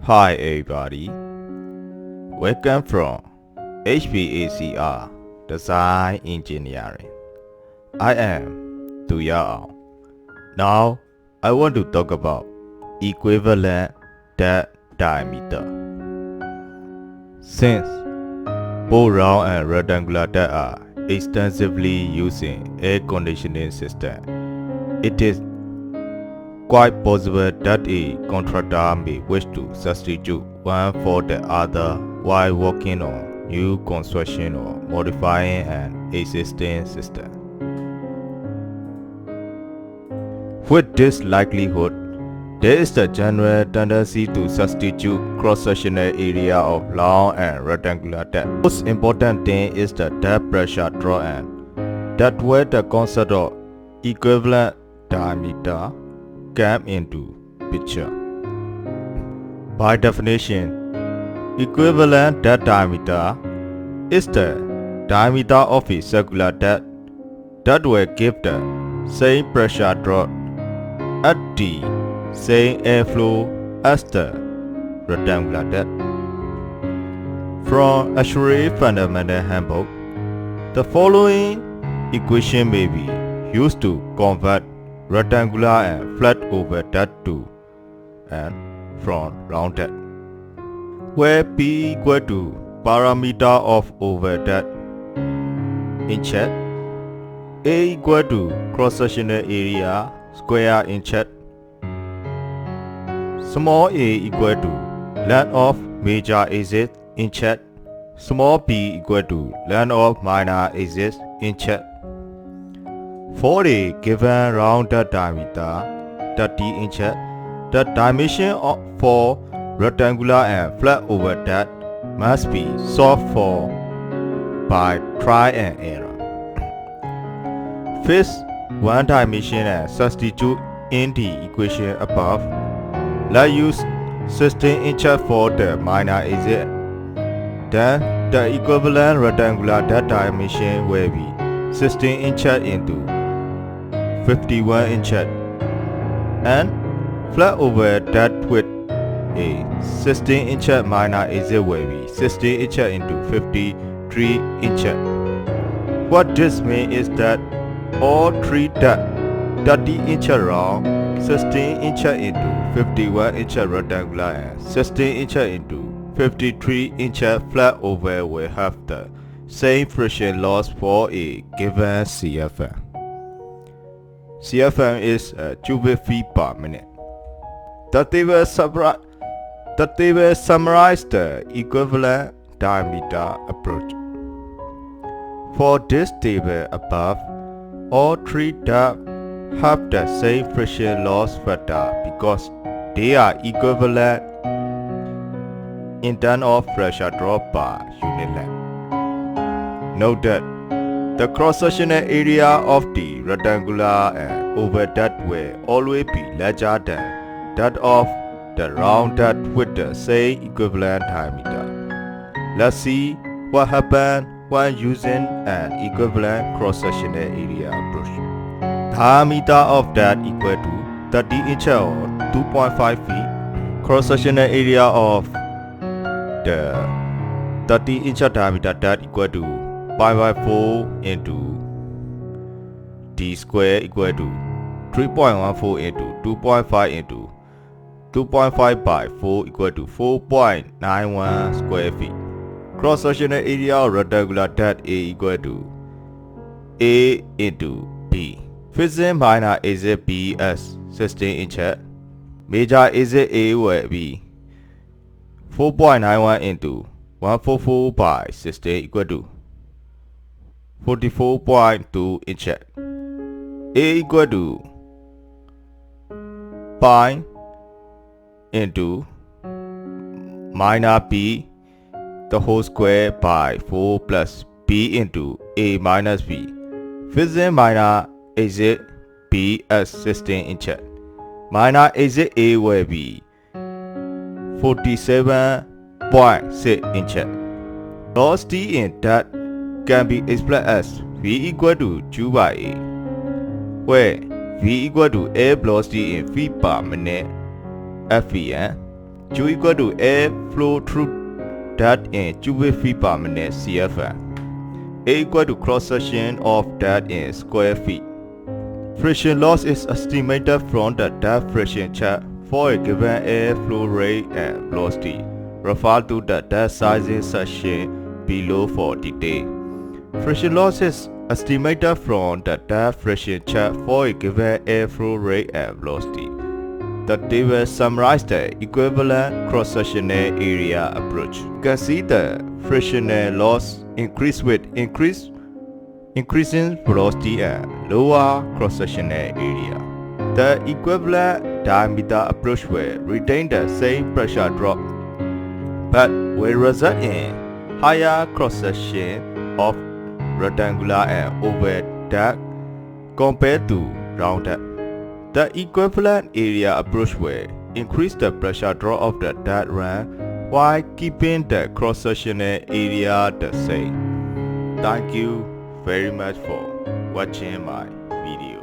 Hi everybody, welcome from HVACR Design Engineering. I am Tuyao. Now I want to talk about equivalent duct diameter. Since both round and rectangular ducts are extensively used in air conditioning system, it is quite possible that a contractor may wish to substitute one for the other while working on new construction or modifying an existing system. With this likelihood, there is a general tendency to substitute cross-sectional area of long and rectangular duct. The most important thing is the duct pressure drop, and that's where the concept of equivalent diameter come into picture. By definition, equivalent duct diameter is the diameter of a circular duct that will give the same pressure drop at the same airflow as the rectangular duct. From Actuary Fundamental Handbook, the following equation may be used to convert rectangular and flat over duct to and from round duct, where P equal to parameter of over duct inch, A equal to cross-sectional area square inch, small a equal to length of major axis inch, small b equal to length of minor axis inch. For a given round duct diameter 30 inch, the dimension for rectangular and flat over duct must be solved for by trial and error. Fix one dimension and substitute in the equation above. Let's use 16 inch for the minor axis. Then the equivalent rectangular duct dimension will be 16 inch into 51 inch, and flat over duct with a 16 inch minor axis will be 16 inch into 53 inch. What this means is that all three ducts 30 inch round, 16 inch into 51 inch rectangular, and 16 inch into 53 inch flat over will have the same friction loss for a given CFM. CFM is cubic feet per minute. The table summarizes the equivalent diameter approach. For this table above, all three ducts have the same friction loss factor because they are equivalent in terms of pressure drop per unit length. Note that the cross-sectional area of the rectangular and over duct will always be larger than that of the round duct with the same equivalent diameter. Let's see what happens when using an equivalent cross-sectional area approach. Diameter of duct equal to 30 inch or 2.5 feet. Cross-sectional area of the 30 inch diameter duct equal to pi by 4 into d square equal to 3.14 into 2.5 into 2.5 by 4 equal to 4.91 square feet. Cross-sectional area of rectangular duct A equal to A into B. Fixing minor axis B as 16 inch. Major axis A will be 4.91 into 144 by 16 equal to 44.2 inch. A equal to pi into minor b the whole square by 4 plus b into a minus b. Fixing minor axis b as 16 inch. Minor axis A will be 47.6 inch. Velocity in duct can be expressed as V equal to Q by A, where V equal to air velocity in feet per minute (FVN), Q equal to air flow through duct in cubic feet per minute CFM. A equal to cross section of duct in square feet. Friction loss is estimated from the duct friction chart for a given air flow rate and velocity. Refer to the duct sizing section below for detail. Friction loss is estimated from the duct friction chart for a given airflow rate and velocity. The table summarizes the equivalent cross-sectional area approach. You can see the frictional loss increase with increasing velocity and lower cross-sectional area. The equivalent diameter approach will retain the same pressure drop, but will result in higher cross-section of rectangular and oval duct compared to round duct. The equivalent area approach will increase the pressure drop of the duct run while keeping the cross-sectional area the same. Thank you very much for watching my video.